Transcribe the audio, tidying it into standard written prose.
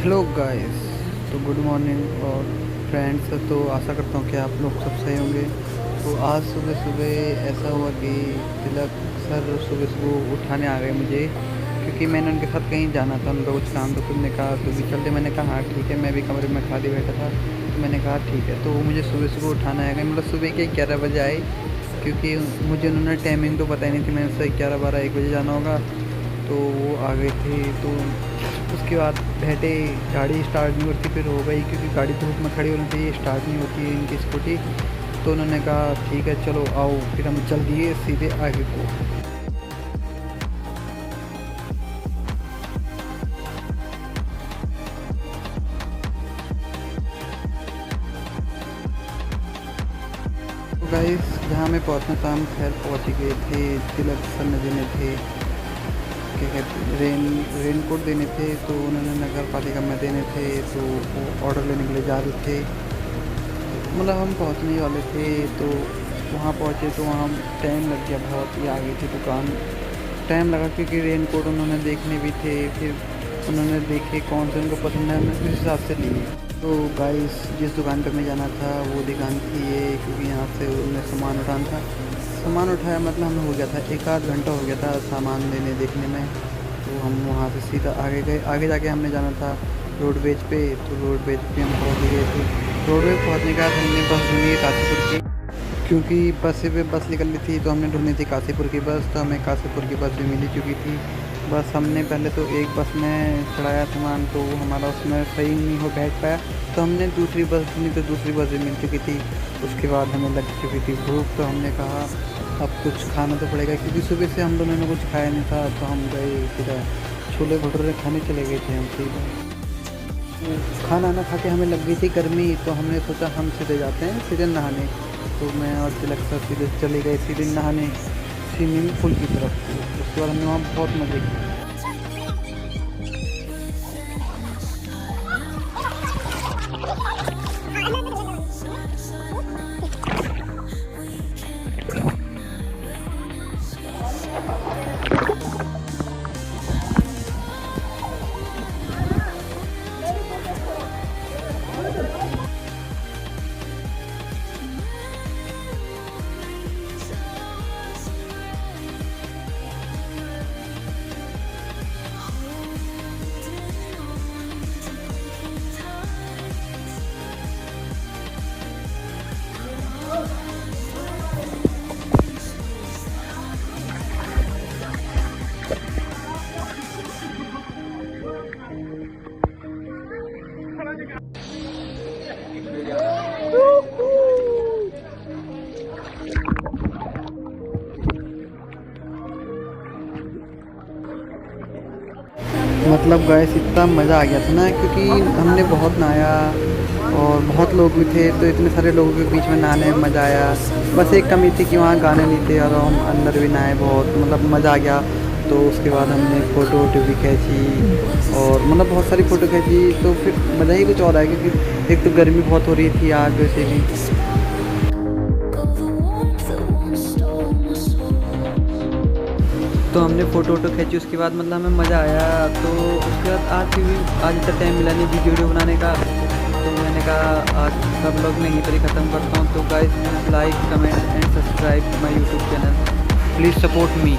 Hello guys. तो good morning और friends. तो आशा करता हूँ कि आप लोग सब सही होंगे। तो आज सुबह सुबह ऐसा हुआ कि तिलक सर सुबह सुबह उठाने आ गए मुझे, क्योंकि मैंने उनके साथ कहीं जाना था, उनका कुछ काम तो उन्होंने कहा तो भी चलते। मैंने कहा हाँ ठीक है, मैं भी कमरे में खाली बैठा था तो मैंने कहा ठीक है। तो वो मुझे सुबह सुबह उठाने आ गए, मतलब सुबह के 11 बजे आए, क्योंकि मुझे उन्होंने टाइमिंग तो बताई नहीं थी। मैंने उससे 11 12 1 बजे जाना होगा, तो वो आ गए थे। तो उसके बाद बैठे, गाड़ी स्टार्ट नहीं होती, फिर हो गई क्योंकि गाड़ी धूप में खड़ी होनी चाहिए, स्टार्ट नहीं होती है इनकी स्कूटी। तो उन्होंने कहा ठीक है चलो आओ, फिर हम चल दिए सीधे आगे को। तो गाइस जहाँ मैं पहुँचना था हम खैर पहुँच गए थे। तिलक सर ने देने थे, क्या कहते हैं, रेन कोट देने थे। तो उन्होंने नगर पालिका में देने थे, तो वो ऑर्डर लेने के लिए जा रहे थे। मतलब हम पहुंचने ही वाले थे, तो वहाँ पहुँचे तो वहाँ टाइम लग गया बहुत ही। आगे थी दुकान, टाइम लगा क्योंकि रेन कोट उन्होंने देखने भी थे। फिर उन्होंने देखे कौन से उनको पसंद है, उन्होंने उस हिसाब से लिए। तो गाइस जिस दुकान पे मैं जाना था वो दुकान थी ये, क्योंकि यहाँ से उन्हें सामान उठाना था। सामान उठाया मतलब हमें हो गया था 1 आध घंटा हो गया था सामान लेने देखने में। तो हम वहाँ से सीधा आगे गए। आगे जाके हमने जाना था रोडवेज पे। तो रोडवेज पे हम पहुँच गए थे। रोडवेज पहुँचने के बाद हमने बस ढूंढी है काशीपुर की, क्योंकि बस पे बस निकलनी थी। तो हमने ढूंढी थी काशीपुर की बस, तो हमें काशीपुर की बस भी मिल चुकी थी। बस हमने पहले तो एक बस में चढ़ाया सामान, तो हमारा उसमें सही नहीं हो बैठ पाया। तो हमने दूसरी बस ढूंढी, तो दूसरी बस भी मिल चुकी थी। उसके बाद हमें लग चुकी थी भूख, तो हमने कहा अब कुछ खाना तो पड़ेगा, क्योंकि सुबह से हम दोनों ने कुछ खाया नहीं था। तो हम गए सीधा छोले भटूरे खाने चले गए थे हम सीधा। खाना ना खा के हमें लग गई थी गर्मी, तो हमने सोचा हम सीधे जाते हैं सीधे नहाने। तो मैं और तिलक सर सीधे चले गए सीधे नहाने स्विमिंग पूल की तरफ। उसके बाद हमने वहाँ बहुत मज़े किए। मतलब गैस इतना मज़ा आ गया था ना, क्योंकि हमने बहुत नहाया और बहुत लोग भी थे। तो इतने सारे लोगों के बीच में नहाने में मज़ा आया। बस एक कमी थी कि वहाँ गाने नहीं थे, और हम अंदर भी नहाए, बहुत मतलब मज़ा आ गया। तो उसके बाद हमने फ़ोटो वोटो भी खींची, और मतलब बहुत सारी फ़ोटो खींची। तो फिर मज़ा ही कुछ और आया, क्योंकि एक तो गर्मी बहुत हो रही थी आग वैसे भी। तो हमने फ़ोटो वोटो खींची, उसके बाद मतलब हमें मज़ा आया। तो उसके बाद आज इतना टाइम मिला नहीं वीडियो बनाने का। तो मैंने कहा आज का ब्लॉग मैं यहीं पर ही ख़त्म करता हूँ। तो guys like comment and subscribe my YouTube channel, please support me.